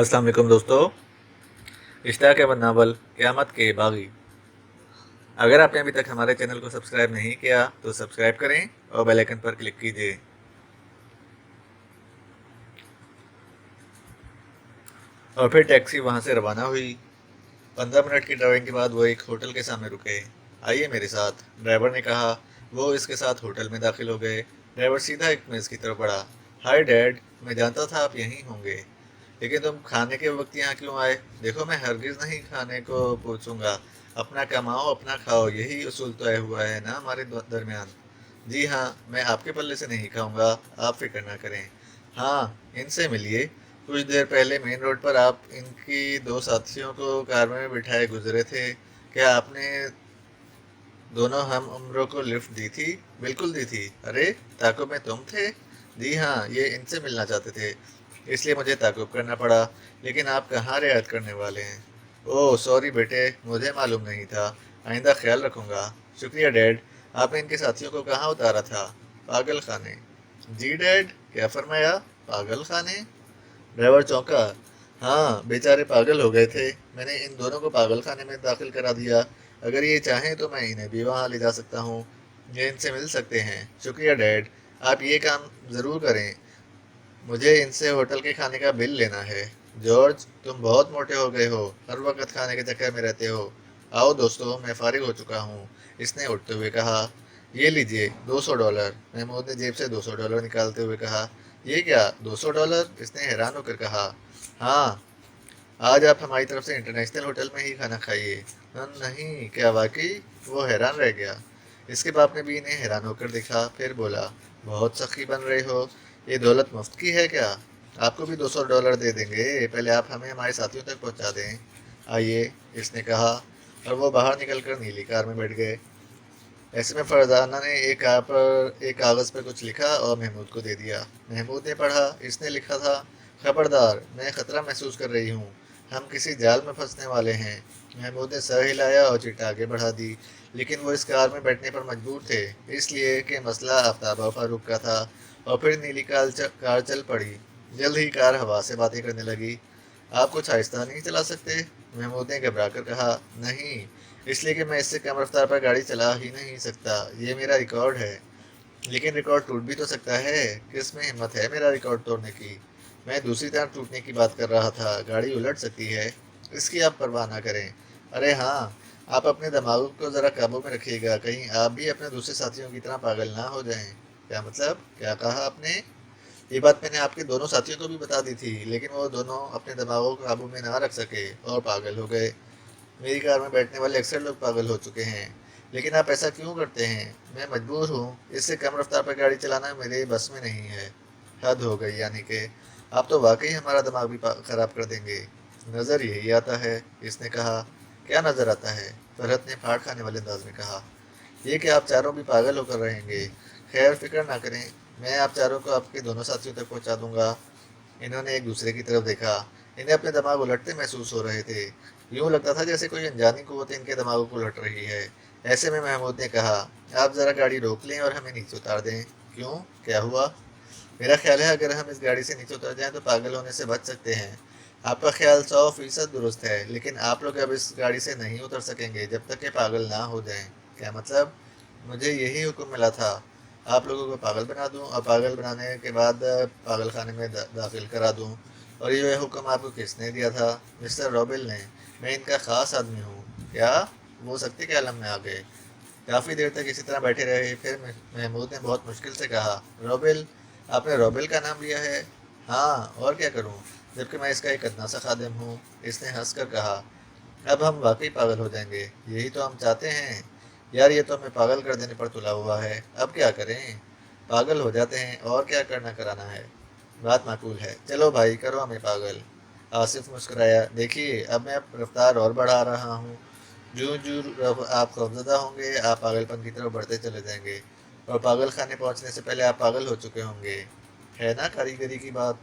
अस्सलाम वालेकुम दोस्तों। इश्ताक अहमद नावल क़यामत के बागी। अगर आपने अभी तक हमारे चैनल को सब्सक्राइब नहीं किया तो सब्सक्राइब करें और बेल आइकन पर क्लिक कीजिए। और फिर टैक्सी वहां से रवाना हुई। 15 मिनट की ड्राइविंग के बाद वो एक होटल के सामने रुके। आइए मेरे साथ, ड्राइवर ने कहा। वो इसके साथ होटल में दाखिल हो गए। ड्राइवर सीधा एक मेज़ की तरफ बढ़ा। हाय डैड, मैं जानता था आप यहीं होंगे, लेकिन तुम खाने के वक्त यहाँ क्यों आए? देखो, मैं हरगिज नहीं खाने को पूछूंगा। अपना कमाओ अपना खाओ, यही उसूल तय हुआ है ना हमारे दरमियान। जी हाँ, मैं आपके पल्ले से नहीं खाऊंगा, आप फिक्र ना करें। हाँ, इनसे मिलिए। कुछ देर पहले मेन रोड पर आप इनकी दो साथियों को कार में बिठाए गुजरे थे। क्या आपने दोनों हम उम्रों को लिफ्ट दी थी? बिल्कुल दी थी। अरे, ताक़ुब में तुम थे? जी हाँ, ये इनसे मिलना चाहते थे, इसलिए मुझे ताक़ुब करना पड़ा। लेकिन आप कहाँ रियायत करने वाले हैं? ओह सॉरी बेटे, मुझे मालूम नहीं था। आइंदा ख्याल रखूंगा। शुक्रिया डैड। आपने इनके साथियों को कहाँ उतारा था? पागल खाने। जी डैड, क्या फरमाया? पागल खाने? ड्राइवर चौंका। हाँ, बेचारे पागल हो गए थे। मैंने इन दोनों को पागल खाने में दाखिल करा दिया। अगर ये चाहें तो मैं इन्हें भी वहाँ ले जा सकता हूँ। ये इनसे मिल सकते हैं। शुक्रिया डैड, आप ये काम ज़रूर करें। मुझे इनसे होटल के खाने का बिल लेना है। जॉर्ज, तुम बहुत मोटे हो गए हो, हर वक्त खाने के चक्कर में रहते हो। आओ दोस्तों, मैं फारिग हो चुका हूँ, इसने उठते हुए कहा। ये लीजिए $200। महमूद ने जेब से $200 निकालते हुए कहा। ये क्या, $200? इसने हैरान होकर कहा। हाँ, आज आप हमारी तरफ से इंटरनेशनल होटल में ही खाना खाइए। नहीं, क्या वाकई? वो हैरान रह गया। इसके बाप ने भी इन्हें हैरान होकर देखा, फिर बोला, बहुत सखी बन रहे हो। ये दौलत मुफ्त की है क्या? आपको भी $200 दे देंगे, पहले आप हमें हमारे साथियों तक पहुंचा दें। आइए, इसने कहा, और वो बाहर निकलकर नीली कार में बैठ गए। ऐसे में फरजाना ने एक कागज़ पर कुछ लिखा और महमूद को दे दिया। महमूद ने पढ़ा। इसने लिखा था, खबरदार, मैं खतरा महसूस कर रही हूँ, हम किसी जाल में फंसने वाले हैं। महमूद ने सर हिलाया और चिट्ठी आगे बढ़ा दी, लेकिन वो इस कार में बैठने पर मजबूर थे, इसलिए कि मसला आफ्ताब और फारूक का था। और फिर नीली कार चल पड़ी। जल्द ही कार हवा से बातें करने लगी। आप कुछ आहिस्ता नहीं चला सकते? महमूद ने घबरा कर कहा। नहीं, इसलिए कि मैं इससे कम रफ्तार पर गाड़ी चला ही नहीं सकता, ये मेरा रिकॉर्ड है। लेकिन रिकॉर्ड टूट भी तो सकता है। किस में हिम्मत है मेरा रिकॉर्ड तोड़ने की? मैं दूसरी तरफ टूटने की बात कर रहा था, गाड़ी उलट सकती है, इसकी आप परवाह ना करें। अरे हाँ, आप अपने दिमाग को ज़रा काबू में रखिएगा, कहीं आप भी अपने दूसरे साथियों की तरह पागल ना हो जाएं। क्या मतलब? क्या कहा आपने? ये बात मैंने आपके दोनों साथियों को भी बता दी थी, लेकिन वो दोनों अपने दिमागों को काबू में ना रख सके और पागल हो गए। मेरी कार में बैठने वाले अक्सर लोग पागल हो चुके हैं। लेकिन आप ऐसा क्यों करते हैं? मैं मजबूर हूँ, इससे कम रफ्तार पर गाड़ी चलाना मेरे बस में नहीं है। हद हो गई, यानी कि आप तो वाकई हमारा दिमाग भी खराब कर देंगे। नज़र यही आता है, इसने कहा। क्या नज़र आता है? फरहत ने फाड़ खाने वाले अंदाज में कहा। ये कि आप चारों भी पागल होकर रहेंगे। खैर, फिक्र ना करें, मैं आप चारों को आपके दोनों साथियों तक पहुंचा दूंगा। इन्होंने एक दूसरे की तरफ देखा। इन्हें अपने दिमाग उलटते महसूस हो रहे थे। यूं लगता था जैसे कोई अनजानी कुव्वत इनके दिमागों को उलट रही है। ऐसे में महमूद ने कहा, आप ज़रा गाड़ी रोक लें और हमें नीचे उतार दें। क्यों, क्या हुआ? मेरा ख्याल है अगर हम इस गाड़ी से नीचे उतर जाएं तो पागल होने से बच सकते हैं। आपका ख्याल 100% दुरुस्त है, लेकिन आप लोग अब इस गाड़ी से नहीं उतर सकेंगे जब तक कि पागल ना हो जाएं। क्या मतलब? मुझे यही हुक्म मिला था, आप लोगों को पागल बना दूं और पागल बनाने के बाद पागल खाने में दाखिल करा दूं। और ये हुक्म आपको किसने दिया था? मिस्टर रॉबिल ने। मैं इनका ख़ास आदमी हूँ। क्या? वो सख्ती के आलम में आ गए। काफ़ी देर तक इसी तरह बैठे रहे, फिर महमूद ने बहुत मुश्किल से कहा, रॉबिल, आपने रॉबिल का नाम लिया है? हाँ, और क्या करूँ, जबकि मैं इसका एक अदना सा खादिम हूँ, इसने हंस कर कहा। अब हम वाकई पागल हो जाएंगे, यही तो हम चाहते हैं। यार, ये तो हमें पागल कर देने पर तुला हुआ है, अब क्या करें? पागल हो जाते हैं, और क्या करना कराना है। बात माकूल है, चलो भाई, करो हमें पागल। आसिफ मुस्कुराया। देखिए, अब मैं रफ्तार और बढ़ा रहा हूँ। जूं जूं आप खौफजदा होंगे, आप पागलपन की तरफ बढ़ते चले जाएंगे, और पागल खाने पहुँचने से पहले आप पागल हो चुके होंगे। है ना कारीगरी की बात?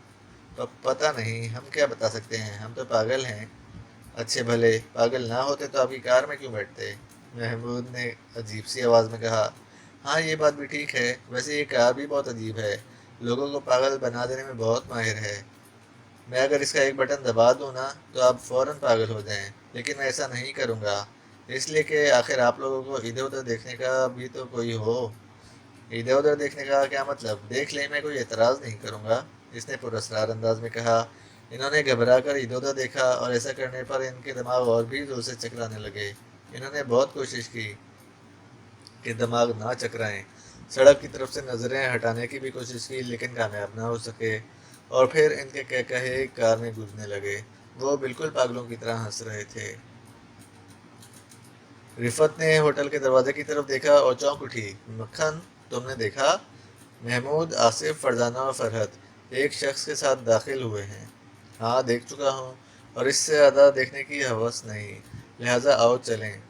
पता नहीं, हम क्या बता सकते हैं, हम तो पागल हैं। अच्छे भले, पागल ना होते तो आपकी कार में क्यों बैठते? महमूद ने अजीब सी आवाज़ में कहा। हाँ, ये बात भी ठीक है, वैसे ये कार भी बहुत अजीब है, लोगों को पागल बना देने में बहुत माहिर है। मैं अगर इसका एक बटन दबा दूँ ना तो आप फ़ौरन पागल हो जाएं, लेकिन मैं ऐसा नहीं करूँगा, इसलिए कि आखिर आप लोगों को इधर उधर देखने का भी तो कोई हो। इधर उधर देखने का क्या मतलब, देख लें, मैं कोई एतराज़ नहीं करूँगा, इसने पुरस्कार अंदाज में कहा। इन्होंने घबरा कर इधर उधर देखा और ऐसा करने पर इनके दिमाग और भी जोर से चकराने लगे। इन्होंने बहुत कोशिश की कि दिमाग ना चकराएं, सड़क की तरफ से नज़रें हटाने की भी कोशिश की, लेकिन कामयाब ना हो सके। और फिर इनके कह कहे कार में गूंजने लगे। वो बिल्कुल पागलों की तरह हंस रहे थे। रिफत ने होटल के दरवाजे की तरफ देखा और चौंक उठी। मक्खन, तुमने देखा? महमूद, आसिफ, फरजाना और फरहत एक शख्स के साथ दाखिल हुए हैं। हाँ, देख चुका हूँ, और इससे ज़्यादा देखने की हवस नहीं, लिहाजा आओ चलें।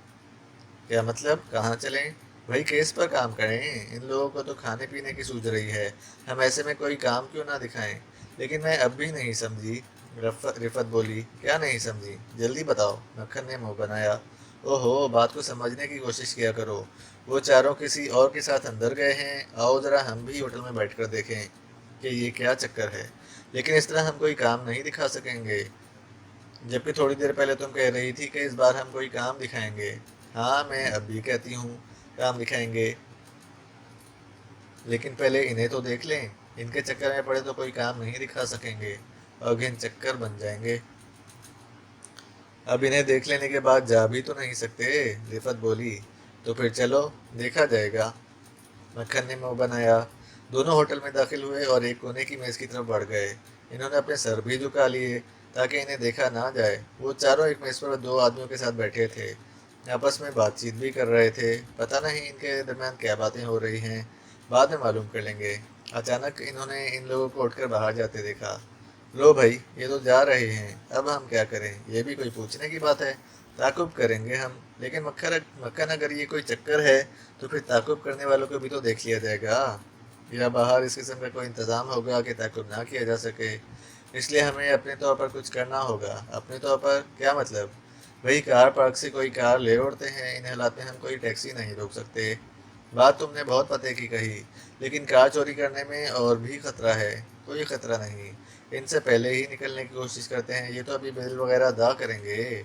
क्या मतलब, कहाँ चलें? वही केस पर काम करें, इन लोगों को तो खाने पीने की सूझ रही है, हम ऐसे में कोई काम क्यों ना दिखाएं। लेकिन मैं अब भी नहीं समझी। रिफत बोली। क्या नहीं समझी, जल्दी बताओ, मक्खन ने मुंह बनाया। ओहो, बात को समझने की कोशिश किया करो। वो चारों किसी और के साथ अंदर गए हैं, आओ जरा हम भी होटल में बैठकर देखें कि ये क्या चक्कर है। लेकिन इस तरह हम कोई काम नहीं दिखा सकेंगे, जबकि थोड़ी देर पहले तुम कह रही थी कि इस बार हम कोई काम दिखाएंगे। हाँ, मैं अब भी कहती हूँ, काम दिखाएंगे, लेकिन पहले इन्हें तो देख लें। इनके चक्कर में पड़े तो कोई काम नहीं दिखा सकेंगे, अगेन चक्कर बन जाएंगे। अब इन्हें देख लेने के बाद जा भी तो नहीं सकते, रिफत बोली। तो फिर चलो, देखा जाएगा, मक्खन ने मुंह बनाया। दोनों होटल में दाखिल हुए और एक कोने की मेज की तरफ बढ़ गए। इन्होंने अपने सर भी झुका लिए ताकि इन्हें देखा ना जाए। वो चारों एक मेज पर दो आदमियों के साथ बैठे थे, आपस में बातचीत भी कर रहे थे। पता नहीं इनके दरमियान क्या बातें हो रही हैं, बाद में मालूम कर लेंगे। अचानक इन्होंने इन लोगों को उठकर बाहर जाते देखा। लो भाई, ये तो जा रहे हैं, अब हम क्या करें, ये भी कोई पूछने की बात है। ताकुब करेंगे हम, लेकिन मक्खन मक्खन अगर ये कोई चक्कर है तो फिर ताकुब करने वालों को भी तो देख लिया जाएगा, या बाहर इस किस्म का कोई इंतज़ाम होगा कि ताकुब ना किया जा सके। इसलिए हमें अपने तौर पर कुछ करना होगा। अपने तौर पर क्या मतलब? वही कार पार्क से कोई कार ले उड़ते हैं, इन हालात में हम कोई टैक्सी नहीं रोक सकते। बात तुमने बहुत पते की कही, लेकिन कार चोरी करने में और भी खतरा है। कोई खतरा नहीं, इनसे पहले ही निकलने की कोशिश करते हैं, ये तो अभी बिल वगैरह अदा करेंगे।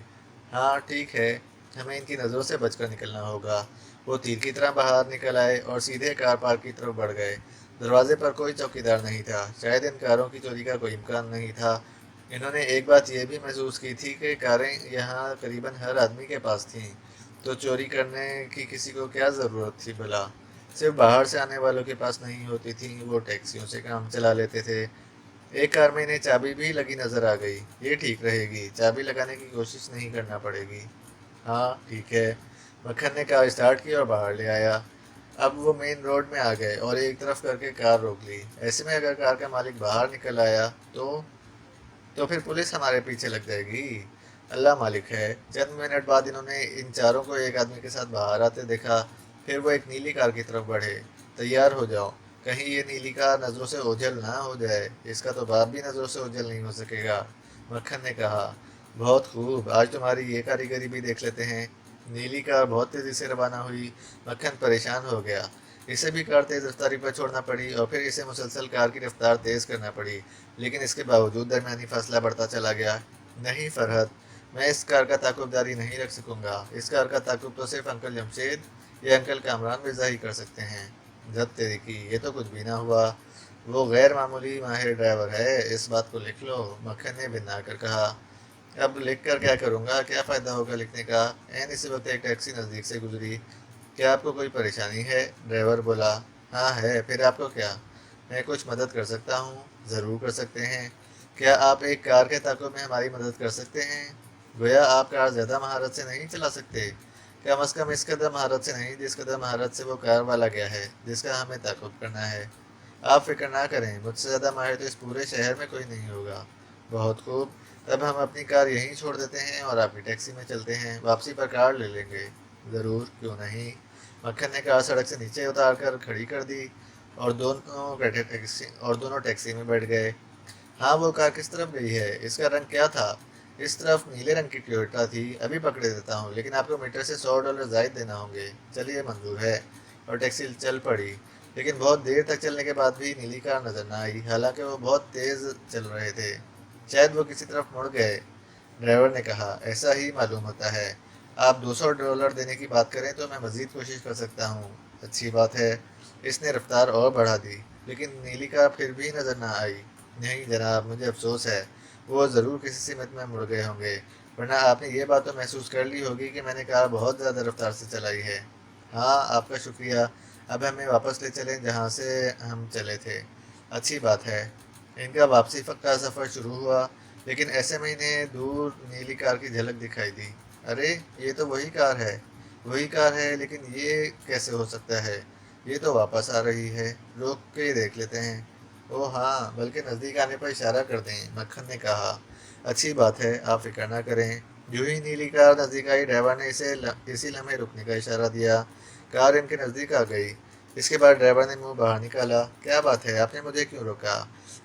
हाँ ठीक है, हमें इनकी नज़रों से बचकर निकलना होगा। वो तीर की तरह बाहर निकल आए और सीधे कार पार्क की तरफ बढ़ गए। दरवाजे पर कोई चौकीदार नहीं था, शायद इन कारों की चोरी का कोई इम्कान नहीं था। इन्होंने एक बात यह भी महसूस की थी कि कारें यहाँ करीबन हर आदमी के पास थीं, तो चोरी करने की किसी को क्या ज़रूरत थी भला। सिर्फ बाहर से आने वालों के पास नहीं होती थी, वो टैक्सियों से काम चला लेते थे। एक कार में इन्हें चाबी भी लगी नजर आ गई। ये ठीक रहेगी, चाबी लगाने की कोशिश नहीं करना पड़ेगी। हाँ ठीक है, मक्खन ने कार स्टार्ट की और बाहर ले आया। अब वो मेन रोड में आ गए और एक तरफ करके कार रोक ली। ऐसे में अगर कार का मालिक बाहर निकल आया तो फिर पुलिस हमारे पीछे लग जाएगी। अल्लाह मालिक है। चंद मिनट बाद इन्होंने इन चारों को एक आदमी के साथ बाहर आते देखा। फिर वो एक नीली कार की तरफ बढ़े। तैयार हो जाओ, कहीं ये नीली कार नज़रों से ओझल ना हो जाए, इसका तो बाप भी नज़रों से ओझल नहीं हो सकेगा, मक्खन ने कहा। बहुत खूब, आज तुम्हारी ये कारीगरी भी देख लेते हैं। नीली कार बहुत तेज़ी से रवाना हुई। मक्खन परेशान हो गया। इसे भी कार तेज़ रफ्तारी पर छोड़ना पड़ी और फिर इसे मुसलसल कार की रफ्तार तेज़ करना पड़ी, लेकिन इसके बावजूद दरमियानी फासला बढ़ता चला गया। नहीं फरहत, मैं इस कार का ताकुबदारी नहीं रख सकूंगा। इस कार का ताकुब तो सिर्फ अंकल जमशेद या अंकल कामरान मिर्जा ही कर सकते हैं। जब तेरी की, ये तो कुछ भी ना हुआ। वो गैर मामूली माहिर ड्राइवर है, इस बात को लिख लो, मक्खन ने बिन्ना कर कहा। अब लिख कर क्या करूँगा, क्या फ़ायदा होगा लिखने का। एन इसी वक्त एक टैक्सी नज़दीक से गुजरी। क्या आपको कोई परेशानी है? ड्राइवर बोला। हाँ है, फिर आपको क्या? मैं कुछ मदद कर सकता हूँ? ज़रूर कर सकते हैं। क्या आप एक कार के ताक़ुब में हमारी मदद कर सकते हैं? गोया आप कार ज़्यादा महारत से नहीं चला सकते? कम अज़ कम इस कदर महारत से नहीं जिस कदर महारत से वो कार वाला गया है, जिसका हमें ताक़ुब करना है। आप फिक्र ना करें, मुझसे ज़्यादा माहिर तो इस पूरे शहर में कोई नहीं होगा। बहुत खूब, तब हम अपनी कार यहीं छोड़ देते हैं और आपकी टैक्सी में चलते हैं, वापसी पर कार ले लेंगे। ज़रूर, क्यों नहीं। मक्खन ने कार सड़क से नीचे उतार कर खड़ी कर दी और दोनों टैक्सी में बैठ गए। हाँ, वो कार किस तरफ गई है? इसका रंग क्या था? इस तरफ नीले रंग की टोयोटा थी। अभी पकड़े देता हूँ, लेकिन आपको मीटर से $100 ज़ायद देना होंगे। चलिए, मंजूर है। और टैक्सी चल पड़ी, लेकिन बहुत देर तक चलने के बाद भी नीली कार नजर न आई, हालांकि वो बहुत तेज़ चल रहे थे। शायद वो किसी तरफ मुड़ गए। ड्राइवर ने कहा, ऐसा ही मालूम होता है। आप $200 देने की बात करें तो मैं मज़ीद कोशिश कर सकता हूँ। अच्छी बात है। इसने रफ्तार और बढ़ा दी, लेकिन नीली कार फिर भी नज़र न आई। नहीं जनाब, मुझे अफसोस है। वो ज़रूर किसी सिमत में मुड़ गए होंगे, वरना आपने ये बात तो महसूस कर ली होगी कि मैंने कार बहुत ज़्यादा रफ्तार से चलाई है। हाँ, आपका शुक्रिया। अब हमें वापस ले चलें जहाँ से हम चले थे। अच्छी बात है। इनका वापसी का सफ़र शुरू हुआ, लेकिन ऐसे में इन्हें दूर नीली कार की झलक दिखाई दी। अरे, ये तो वही कार है। वही कार है, लेकिन ये कैसे हो सकता है? ये तो वापस आ रही है। रोक के देख लेते हैं। ओह हाँ, बल्कि नज़दीक आने पर इशारा कर दें, मक्खन ने कहा। अच्छी बात है, आप फिक्र ना करें। यूं ही नीली कार नज़दीक आई, ड्राइवर ने इसी लम्हे रुकने का इशारा दिया। कार इनके नज़दीक आ गई। इसके बाद ड्राइवर ने मुंह बाहर निकाला। क्या बात है, आपने मुझे क्यों रोका?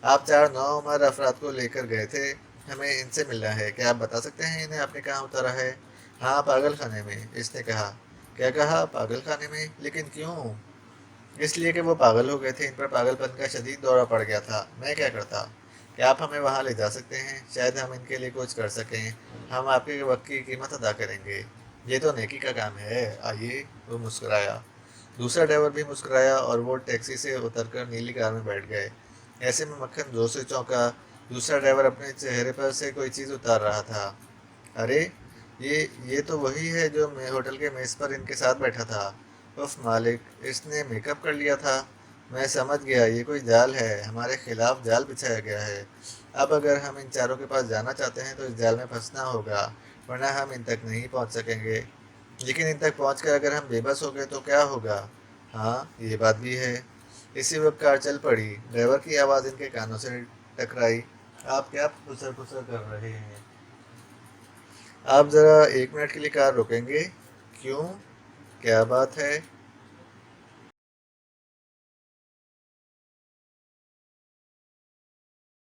आप 4 नौउम्र अफराद को लेकर गए थे। हमें इनसे मिलना है। क्या आप बता सकते हैं इन्हें आपने कहाँ उतारा है? हाँ, पागल खाने में, इसने कहा। क्या कहा? पागल खाने में? लेकिन क्यों? इसलिए कि वो पागल हो गए थे। इन पर पागलपन का शदीद दौरा पड़ गया था। मैं क्या करता? क्या आप हमें वहाँ ले जा सकते हैं? शायद हम इनके लिए कुछ कर सकें। हम आपके वक्त की कीमत अदा करेंगे। ये तो नेकी का काम है। आइए। वो मुस्कुराया। दूसरा ड्राइवर भी मुस्कुराया और वो टैक्सी से उतरकर नीली कार में बैठ गए। ऐसे में मक्खन जोर से चौंका। दूसरा ड्राइवर अपने चेहरे पर से कोई चीज़ उतार रहा था। अरे, ये तो वही है जो मैं होटल के मेज़ पर इनके साथ बैठा था। उफ मालिक, इसने मेकअप कर लिया था। मैं समझ गया, ये कोई जाल है। हमारे खिलाफ जाल बिछाया गया है। अब अगर हम इन चारों के पास जाना चाहते हैं तो इस जाल में फंसना होगा, वरना हम इन तक नहीं पहुंच सकेंगे। लेकिन इन तक पहुंचकर अगर हम बेबस हो गए तो क्या होगा? हाँ, ये बात भी है। इसी वक्त कार चल पड़ी। ड्राइवर की आवाज़ इनके कानों से टकराई। आप क्या फुसर फुसर कर रहे हैं? आप ज़रा 1 मिनट के लिए कार रोकेंगे? क्यों? क्या बात है?